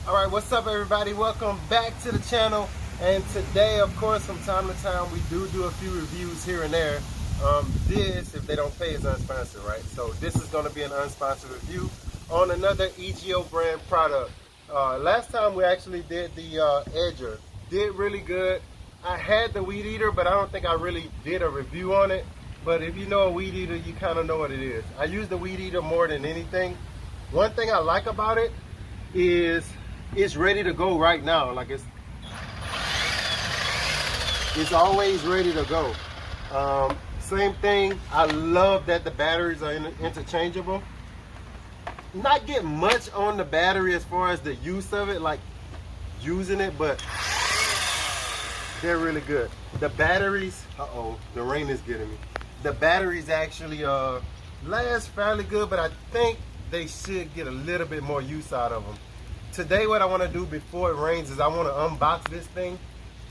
Alright, what's up everybody? Welcome back to the channel. And today, of course, from time to time, we do a few reviews here and there. This, if they don't pay, is unsponsored, right? So this is going to be an unsponsored review on another EGO brand product. Last time we actually did the edger. Did really good. I had the weed eater, but I don't think I really did a review on it. But if you know a weed eater, you kind of know what it is. I use the weed eater more than anything. One thing I like about it is it's ready to go right now. Like it's always ready to go. Same thing, I love that the batteries are interchangeable. Not get much on the battery as far as the use of it, like using it, but they're really good. The batteries, the rain is getting me. The batteries actually last fairly good, but I think they should get a little bit more use out of them. Today what I want to do before it rains is I want to unbox this thing,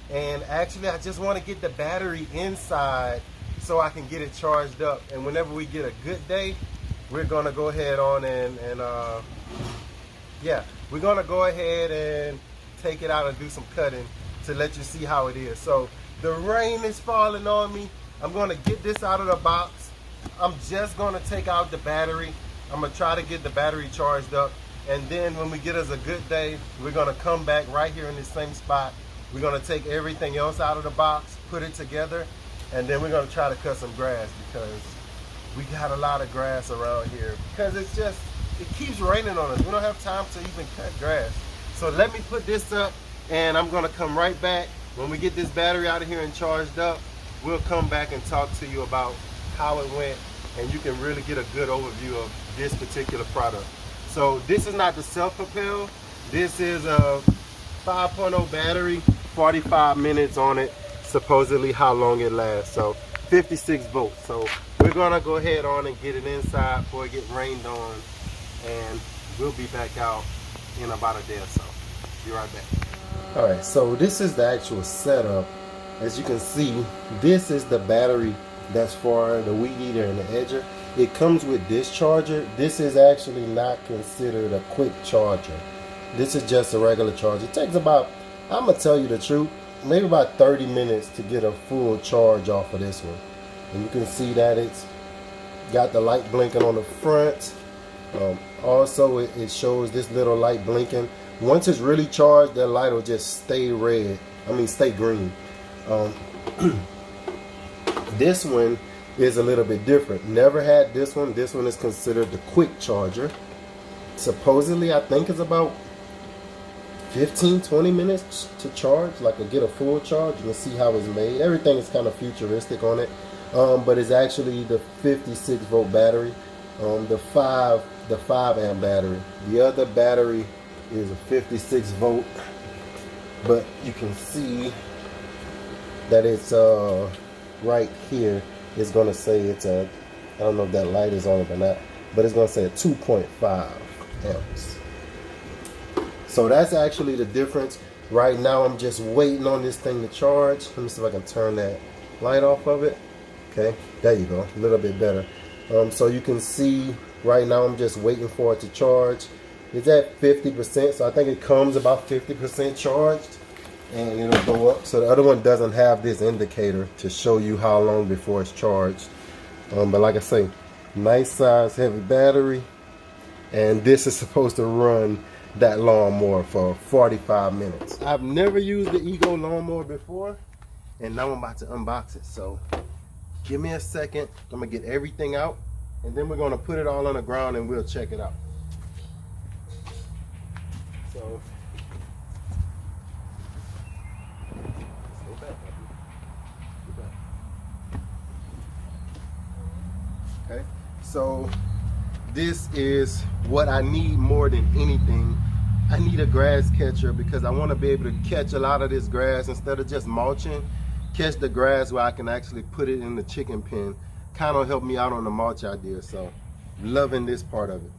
and actually I just want to get the battery inside so I can get it charged up. And whenever we get a good day, we're going to go ahead on and we're going to go ahead and take it out and do some cutting to let you see how it is. So the rain is falling on me. I'm going to get this out of the box. I'm just going to take out the battery. I'm going to try to get the battery charged up. And then when we get us a good day, we're gonna come back right here in this same spot. We're gonna take everything else out of the box, put it together, and then we're gonna try to cut some grass because we got a lot of grass around here because it keeps raining on us. We don't have time to even cut grass. So let me put this up and I'm gonna come right back. When we get this battery out of here and charged up, we'll come back and talk to you about how it went, and you can really get a good overview of this particular product. So this is not the self-propel. This is a 5.0 battery, 45 minutes on it, supposedly how long it lasts. So 56 volts. So we're gonna go ahead on and get it inside before it gets rained on, and we'll be back out in about a day or so. Be right back. All right, so this is the actual setup. As you can see, this is the battery that's for the weed eater and the edger. It comes with this charger. This is actually not considered a quick charger. This is just a regular charger. It takes about, I'm gonna tell you the truth, maybe about 30 minutes to get a full charge off of this one. And you can see that it's got the light blinking on the front. Also, it shows this little light blinking. Once it's really charged, that light will just stay stay green. This one is a little bit different. Never had this one. This one is considered the quick charger. Supposedly, I think it's about 15-20 minutes to charge, like to get a full charge. You can see how it's made. Everything is kind of futuristic on it, but it's actually the 56 volt battery, the 5 amp battery. The other battery is a 56 volt, but you can see that it's right here. It's going to say it's I don't know if that light is on it or not, but it's going to say a 2.5 amps. So that's actually the difference. Right now I'm just waiting on this thing to charge. Let me see if I can turn that light off of it. Okay, there you go, a little bit better. So you can see right now I'm just waiting for it to charge. It's at 50%, so I think it comes about 50% charged, and it'll go up. So the other one doesn't have this indicator to show you how long before it's charged. But like I say, nice size heavy battery, and this is supposed to run that lawnmower for 45 minutes. I've never used the EGO lawnmower before, and now I'm about to unbox it. So give me a second. I'm gonna get everything out, and then we're gonna put it all on the ground and we'll check it out. So okay, so this is what I need more than anything. I need a grass catcher because I want to be able to catch a lot of this grass instead of just mulching. Catch the grass where I can actually put it in the chicken pen. Kind of help me out on the mulch idea. So loving this part of it.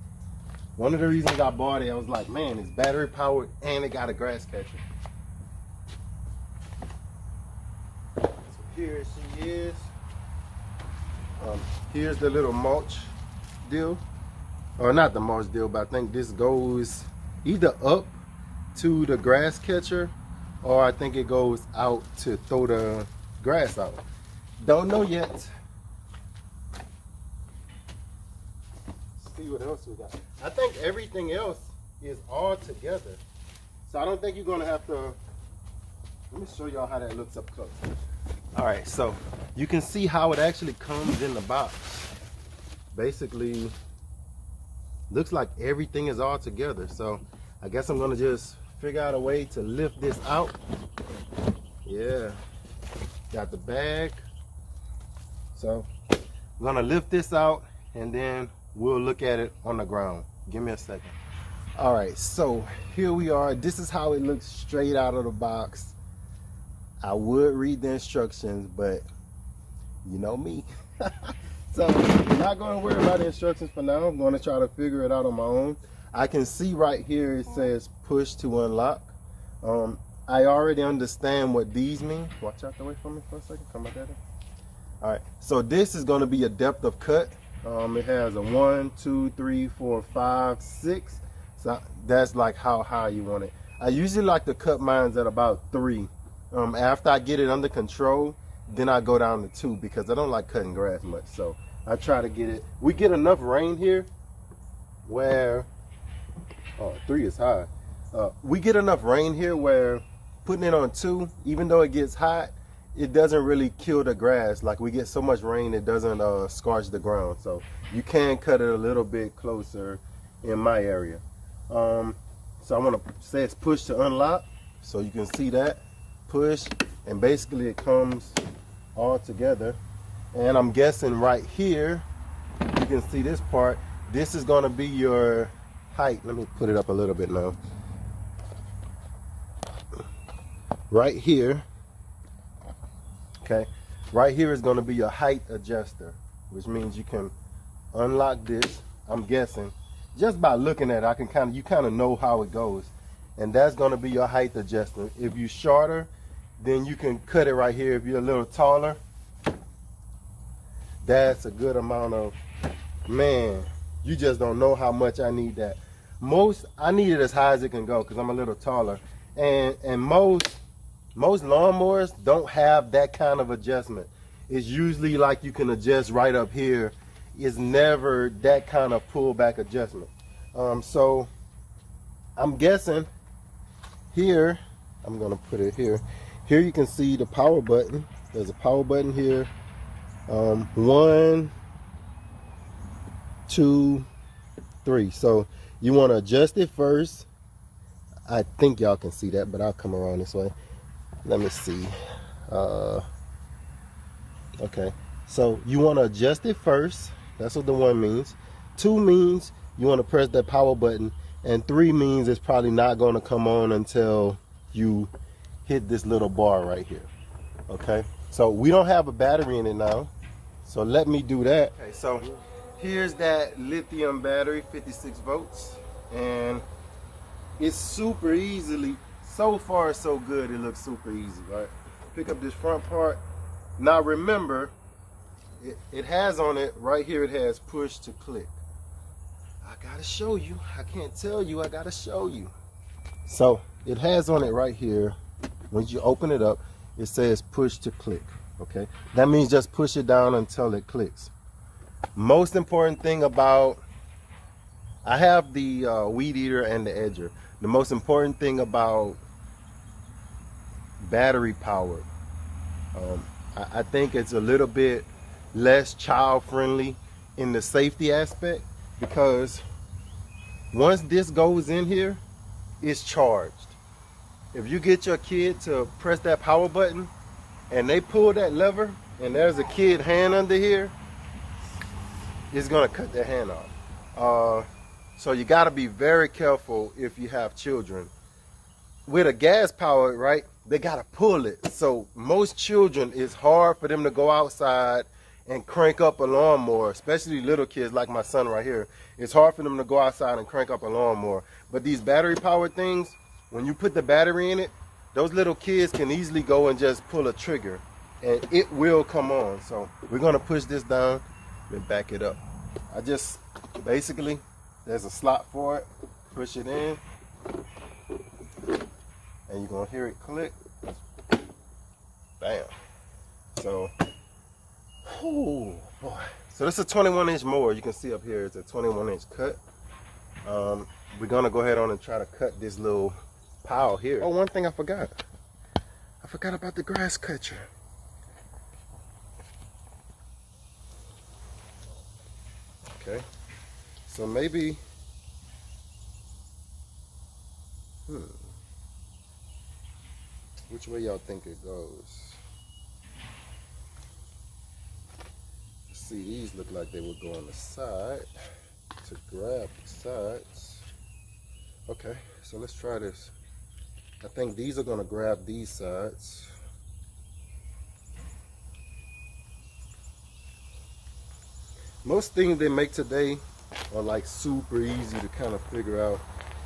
One of the reasons I bought it, I was like, man, it's battery powered and it got a grass catcher. So here she is. Here's the little mulch deal. or not the Mars deal, but I think this goes either up to the grass catcher, or I think it goes out to throw the grass out. Don't know yet. Let's see what else we got. I think everything else is all together. So I don't think you're gonna have to, let me show y'all how that looks up close. All right, so you can see how it actually comes in the box. Basically, looks like everything is all together. So I guess I'm gonna just figure out a way to lift this out. Yeah, got the bag. So I'm gonna lift this out and then we'll look at it on the ground. Give me a second. All right, so here we are. This is how it looks straight out of the box. I would read the instructions, but you know me. So I'm not gonna worry about the instructions for now. I'm gonna try to figure it out on my own. I can see right here it says push to unlock. I already understand what these mean. Watch out the way from me for a second. Come back at it. All right, so this is gonna be a depth of cut. It has a 1, 2, 3, 4, 5, 6. So that's like how high you want it. I usually like to cut mine at about 3. After I get it under control, then I go down to 2 because I don't like cutting grass much. So I try to get it. We get enough rain here where, 3 is high. We get enough rain here where putting it on 2, even though it gets hot, it doesn't really kill the grass. Like we get so much rain, it doesn't scorch the ground. So you can cut it a little bit closer in my area. So I want to say it's push to unlock. So you can see that push, and basically it comes all together. And I'm guessing right here, you can see this part. This is going to be your height. Let me put it up a little bit now. Right here. Okay, right here is going to be your height adjuster, which means you can unlock this. I'm guessing just by looking at it, you kind of know how it goes, and that's going to be your height adjuster. If you're shorter, then you can cut it right here. If you're a little taller, that's a good amount of, man, you just don't know how much I need that. I need it as high as it can go because I'm a little taller, and most lawnmowers don't have that kind of adjustment. It's usually like you can adjust right up here. It's never that kind of pullback adjustment. So I'm guessing here, I'm gonna put it here. Here you can see the power button. There's a power button here. 1, 2, 3. So you want to adjust it first. I think y'all can see that, but I'll come around this way. Let me see. Okay, so you want to adjust it first. That's what the 1 means. 2 means you want to press that power button, and 3 means it's probably not going to come on until you hit this little bar right here. Okay, so we don't have a battery in it now, so let me do that. Okay, so here's that lithium battery, 56 volts, and it's super easily, so far so good. It looks super easy, right? Pick up this front part. Now remember, it has on it right here, it has push to click. I gotta show you. I can't tell you, I gotta show you. So it has on it right here. Once you open it up, it says push to click. Okay, that means just push it down until it clicks. Most important thing about, I have the weed eater and the edger. The most important thing about battery power, I think it's a little bit less child friendly in the safety aspect, because once this goes in here, it's charged. If you get your kid to press that power button and they pull that lever and there's a kid hand under here, it's gonna cut their hand off. So you gotta be very careful if you have children. With a gas powered, right, they gotta pull it. So most children, it's hard for them to go outside and crank up a lawnmower, especially little kids like my son right here. It's hard for them to go outside and crank up a lawnmower. But these battery powered things, when you put the battery in it, those little kids can easily go and just pull a trigger and it will come on. So we're gonna push this down and back it up. I just, basically, there's a slot for it, push it in. you're gonna hear it click. Bam. So, oh boy. So this is a 21-inch mower. You can see up here it's a 21-inch cut. We're gonna go ahead on and try to cut this little pile here. Oh, one thing I forgot. I forgot about the grass catcher. Okay. So maybe, which way y'all think it goes? See, these look like they would go on the side to grab the sides. Okay, so let's try this. I think these are going to grab these sides. Most things they make today are like super easy to kind of figure out.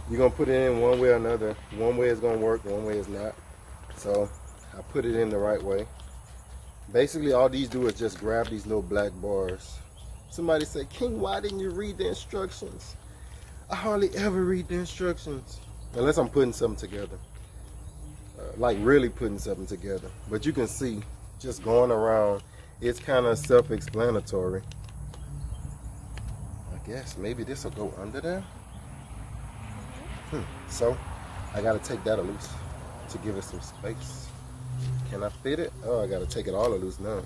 You're going to put it in one way or another. One way is going to work, one way is not. So I put it in the right way. Basically, all these do is just grab these little black bars. Somebody said, King, why didn't you read the instructions? I hardly ever read the instructions. Unless I'm putting something together. Like really putting something together. But you can see, just going around, it's kind of self-explanatory. I guess maybe this will go under there. So, I got to take that loose to give it some space. Can I fit it? Oh, I gotta take it all loose now.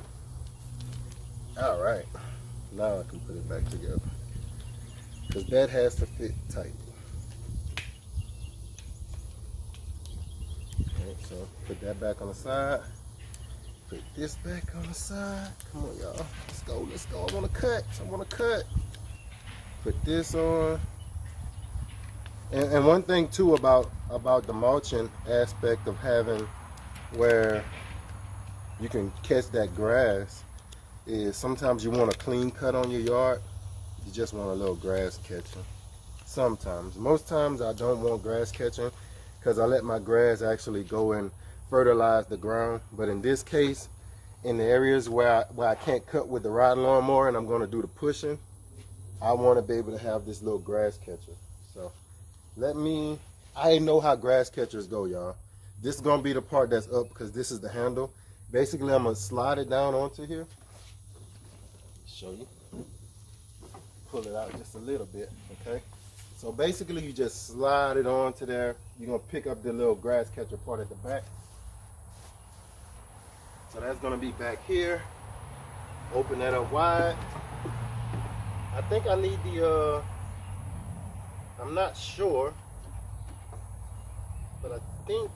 All right, now I can put it back together. Because that has to fit tight. Okay, so put that back on the side. Put this back on the side. Come on, y'all. Let's go, let's go. I wanna cut, I wanna cut. Put this on. And one thing too about the mulching aspect of having where you can catch that grass is sometimes you want a clean cut on your yard. You just want a little grass catching. Sometimes. Most times I don't want grass catching because I let my grass actually go and fertilize the ground. But in this case, in the areas where I can't cut with the ride lawnmower and I'm going to do the pushing, I want to be able to have this little grass catcher. So I know how grass catchers go, y'all. This is going to be the part that's up because this is the handle. Basically, I'm going to slide it down onto here. Show you. Pull it out just a little bit, okay? So basically, you just slide it onto there. You're going to pick up the little grass catcher part at the back. So that's going to be back here. Open that up wide. I think I need the, I'm not sure, but I think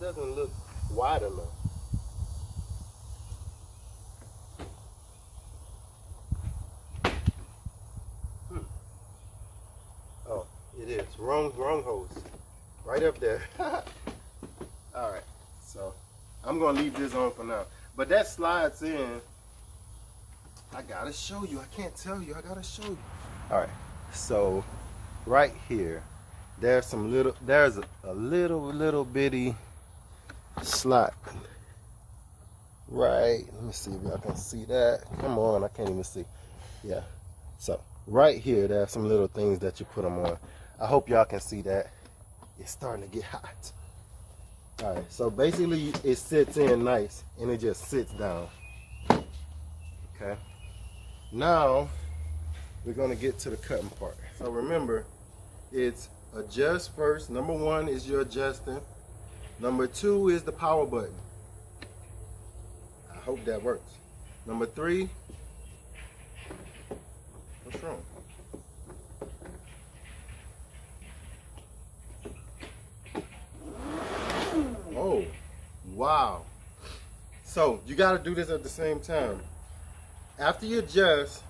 doesn't look wide enough. Oh, it is. Wrong hose. Right up there. Alright, so I'm gonna leave this on for now. But that slides in. I gotta show you. I can't tell you. I gotta show you. Alright, so right here, there's a little bitty slot. Right, let me see if y'all can see that. Come on, I can't even see. Yeah, so right here, there's some little things that you put them on. I hope y'all can see that. It's starting to get hot. All right, so basically it sits in nice and it just sits down. Okay, now we're gonna get to the cutting part. So remember, it's adjust first. Number one is your adjusting. Number two is the power button. I hope that works. Number three, what's wrong? Oh, wow. So you got to do this at the same time. After you adjust,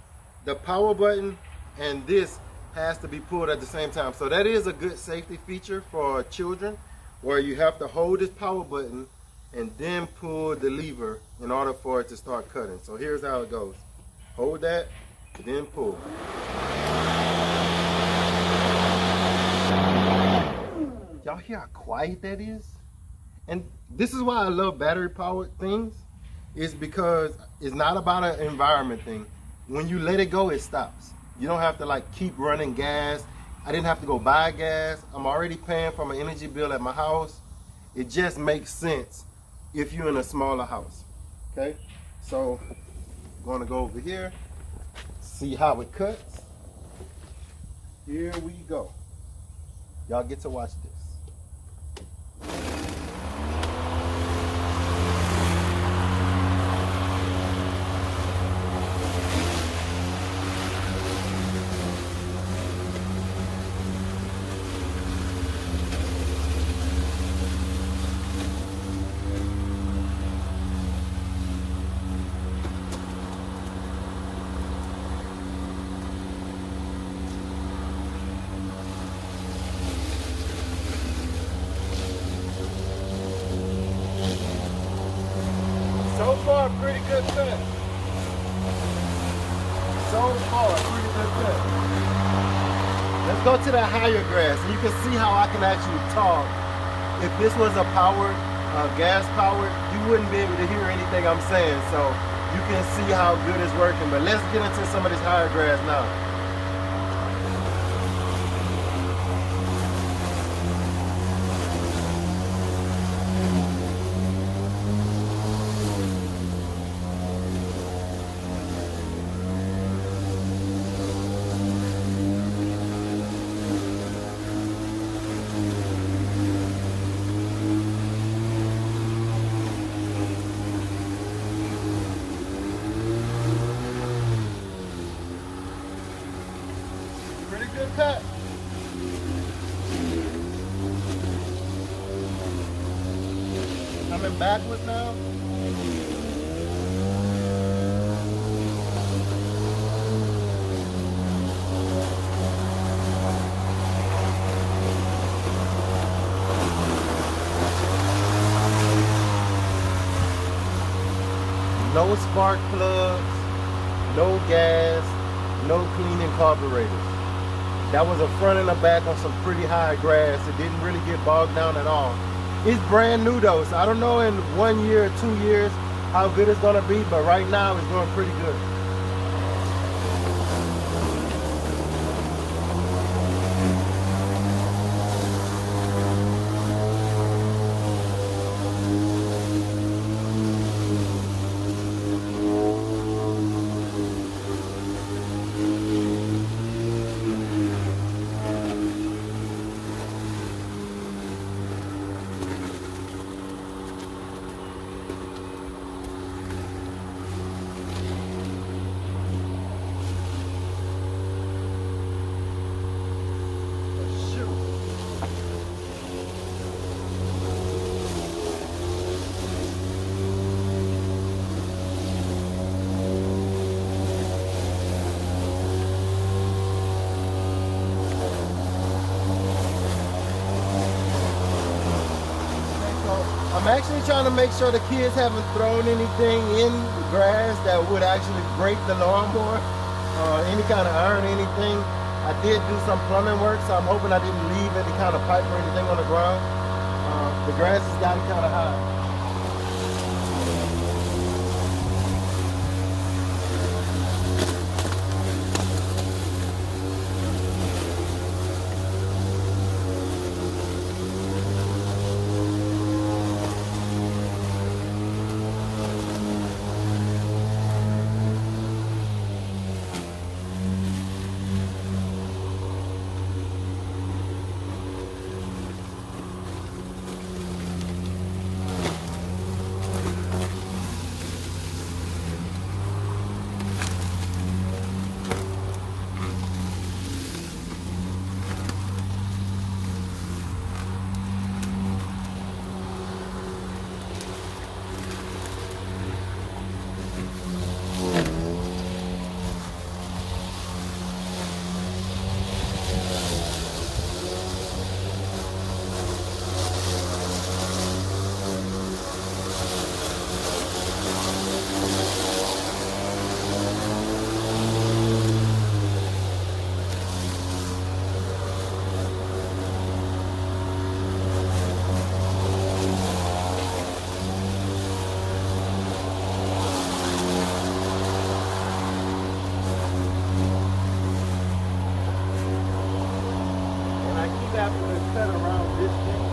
the power button and this has to be pulled at the same time. So that is a good safety feature for children, where you have to hold this power button and then pull the lever in order for it to start cutting. So here's how it goes. Hold that, then pull. Y'all hear how quiet that is? And this is why I love battery powered things, is because it's not about an environment thing. When you let it go, it stops. You don't have to like keep running gas, I didn't have to go buy gas. I'm already paying for my energy bill at my house. It just makes sense if you're in a smaller house. Okay, so I'm gonna go over here, see how it cuts. Here we go. Y'all get to watch this. So far, pretty good cut. So far, pretty good cut. Let's go to the higher grass, and you can see how I can actually talk. If this was a powered, gas powered, you wouldn't be able to hear anything I'm saying. So you can see how good it's working. But let's get into some of this higher grass now. Pretty good cut. Coming backwards now. No spark plugs, no gas, no cleaning carburetors. That was a front and a back on some pretty high grass. It didn't really get bogged down at all. It's brand new though, so I don't know in 1 year or 2 years how good it's gonna be, but right now it's doing pretty good. I'm actually trying to make sure the kids haven't thrown anything in the grass that would actually break the lawnmower, any kind of iron, anything. I did do some plumbing work, so I'm hoping I didn't leave any kind of pipe or anything on the ground. The grass has gotten kind of high. happen to cut around this thing.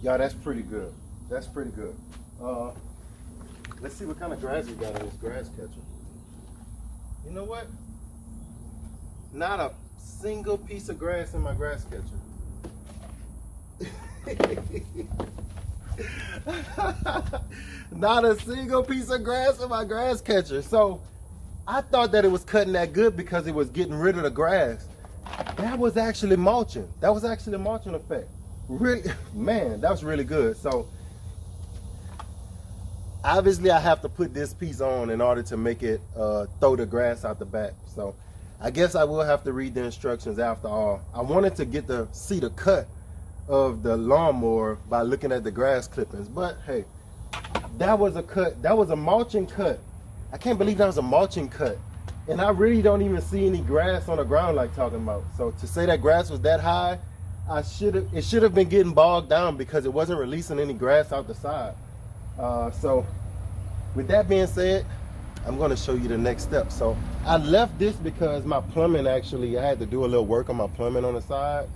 Yeah, that's pretty good. That's pretty good. Let's see what kind of grass we got on this grass catcher. You know what? Not a single piece of grass in my grass catcher. Not a single piece of grass in my grass catcher. So I thought that it was cutting that good because it was getting rid of the grass. That was actually mulching. That was actually a mulching effect. Really, man, that was really good. So obviously I have to put this piece on in order to make it throw the grass out the back. So I guess I will have to read the instructions after all. I wanted to get to see the cut of the lawnmower by looking at the grass clippings, but hey, that was a cut. That was a mulching cut. I can't believe that was a mulching cut. And I really don't even see any grass on the ground like talking about. So to say that grass was that high, it should have been getting bogged down because it wasn't releasing any grass out the side. So with that being said, I'm going to show you the next step. So I left this because my plumbing, actually, I had to do a little work on my plumbing on the side.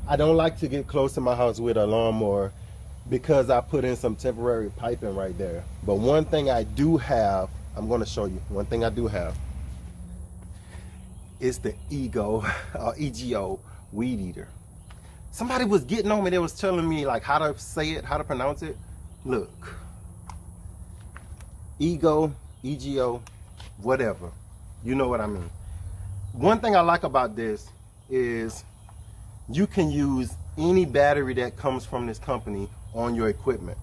I don't like to get close to my house with a lawnmower because I put in some temporary piping right there. But one thing I do have, I'm going to show you. One thing I do have is the EGO weed eater. Somebody was getting on me. They was telling me like how to say it, how to pronounce it. Look, EGO, whatever. You know what I mean. One thing I like about this is you can use any battery that comes from this company on your equipment.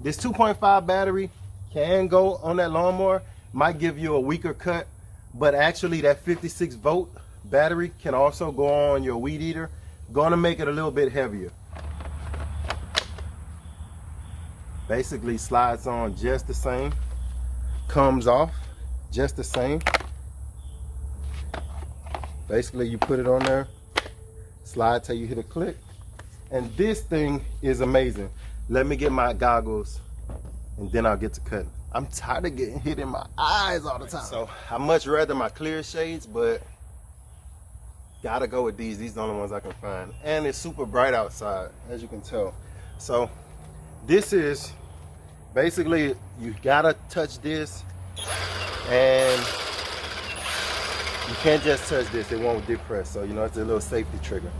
This 2.5 battery can go on that lawnmower, might give you a weaker cut, but actually that 56 volt battery can also go on your weed eater. Gonna make it a little bit heavier. Basically slides on just the same, comes off just the same. Basically you put it on there, slide till you hit a click, and this thing is amazing. Let me get my goggles and then I'll get to cutting. I'm tired of getting hit in my eyes all the time. So I much rather my clear shades, but gotta go with these. These are the only ones I can find. And it's super bright outside, as you can tell. So this is basically, you gotta touch this and you can't just touch this, it won't depress. So you know, it's a little safety trigger.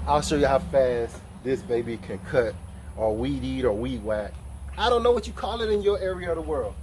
I'll show you how fast this baby can cut or weed eat or weed whack. I don't know what you call it in your area of the world.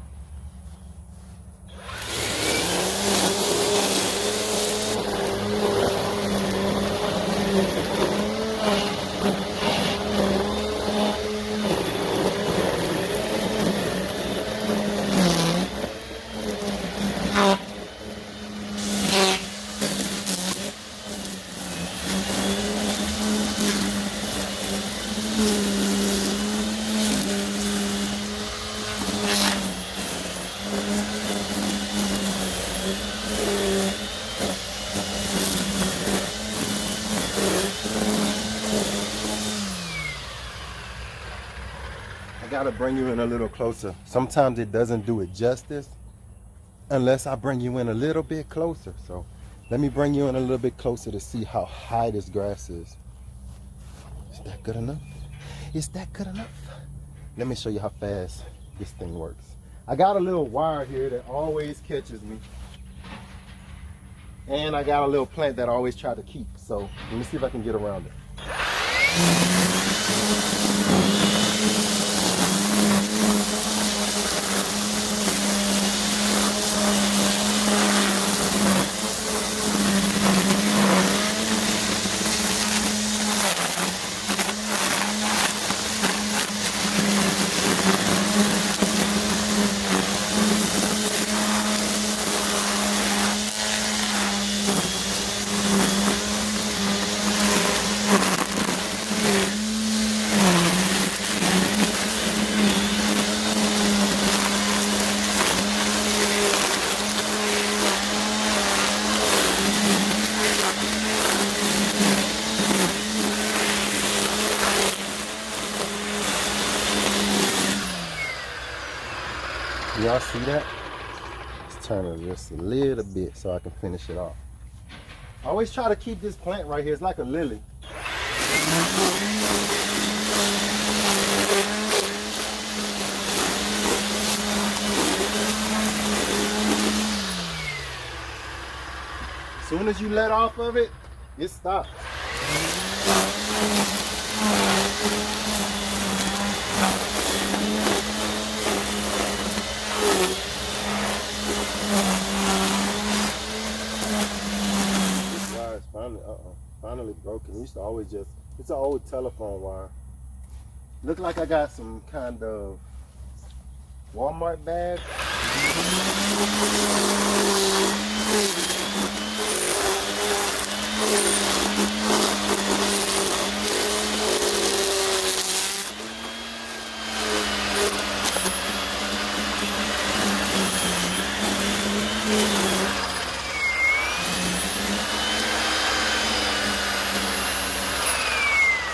I gotta bring you in a little closer. Sometimes it doesn't do it justice unless I bring you in a little bit closer. So let me bring you in a little bit closer to see how high this grass is. Is that good enough? Is that good enough? Let me show you how fast this thing works. I got a little wire here that always catches me. And I got a little plant that I always try to keep. So let me see if I can get around it. y'all see that? Let's turn it just a little bit so I can finish it off. I always try to keep this plant right here. It's like a lily. As soon as you let off of it, it stops. This wire is finally broken. It used to always just, it's an old telephone wire. Look like I got some kind of Walmart bag.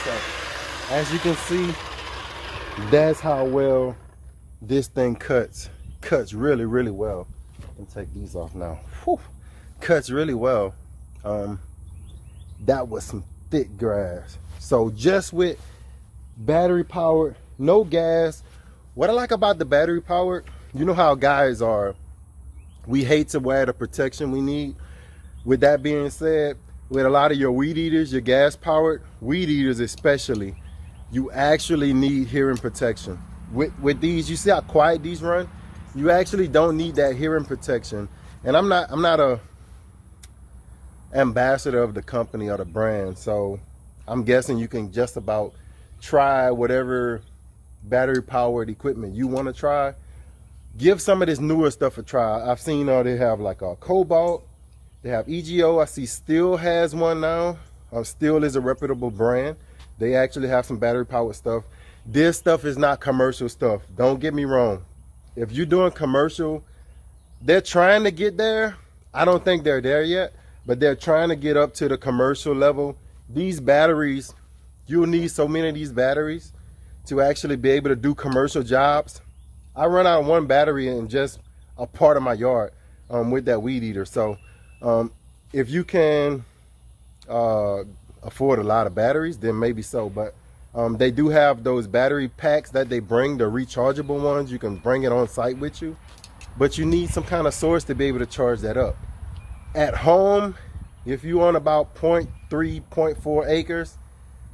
So, as you can see, that's how well this thing cuts. Cuts really, really well. Let me take these off now. Whew. Cuts really well. That was some thick grass. So just with battery powered, no gas. What I like about the battery powered, you know how guys are, we hate to wear the protection we need. With that being said, with a lot of your weed eaters, your gas powered weed eaters especially, you actually need hearing protection. With these, you see how quiet these run? You actually don't need that hearing protection. And I'm not a ambassador of the company or the brand, so I'm guessing you can just about try whatever battery powered equipment you want to try. Give some of this newer stuff a try. I've seen they have like a Cobalt, they have EGO. I see Still has one now. Still is a reputable brand. They actually have some battery powered stuff. This stuff is not commercial stuff. Don't get me wrong. If you're doing commercial, they're trying to get there. I don't think they're there yet, but they're trying to get up to the commercial level. These batteries, you'll need so many of these batteries to actually be able to do commercial jobs. I run out of one battery in just a part of my yard with that weed eater. So if you can afford a lot of batteries, then maybe so. But they do have those battery packs that they bring, the rechargeable ones. You can bring it on site with you, but you need some kind of source to be able to charge that up. At home, if you own about 0.3, 0.4 acres,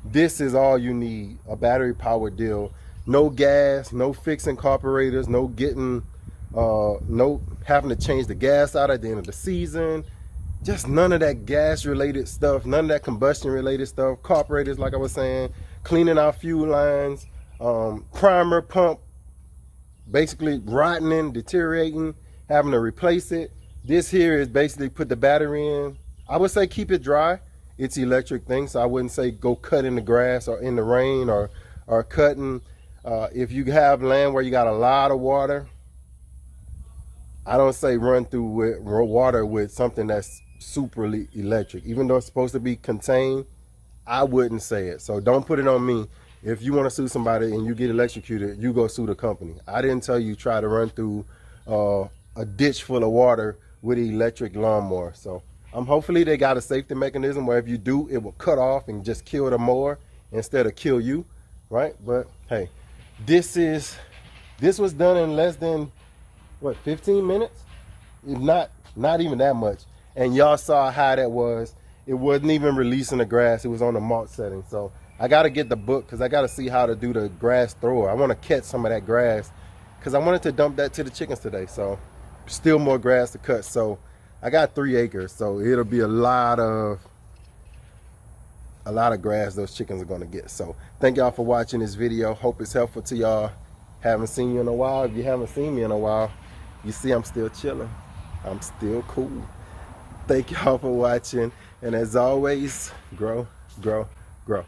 this is all you need, a battery powered deal. No gas, no fixing carburetors, no getting, no having to change the gas out at the end of the season. Just none of that gas related stuff, none of that combustion related stuff. Carburetors, like I was saying, cleaning out fuel lines, primer pump, basically rotting, deteriorating, having to replace it. This here is basically put the battery in. I would say keep it dry. It's electric thing, so I wouldn't say go cut in the grass or in the rain or cutting. If you have land where you got a lot of water, I don't say run through water with something that's superly electric. Even though it's supposed to be contained, I wouldn't say it. So don't put it on me. If you want to sue somebody and you get electrocuted, you go sue the company. I didn't tell you try to run through a ditch full of water with an electric lawnmower. So hopefully they got a safety mechanism where if you do, it will cut off and just kill the mower instead of kill you, right? But hey, this was done in less than what, 15 minutes? Not even that much. And y'all saw how that was. It wasn't even releasing the grass. It was on the mulch setting. So I got to get the book because I got to see how to do the grass thrower. I want to catch some of that grass because I wanted to dump that to the chickens today. So still more grass to cut. So I got 3 acres. So it'll be a lot of grass those chickens are going to get. So thank y'all for watching this video. Hope it's helpful to y'all. Haven't seen you in a while. If you haven't seen me in a while, you see I'm still chilling. I'm still cool. Thank y'all for watching. And as always, grow, grow, grow.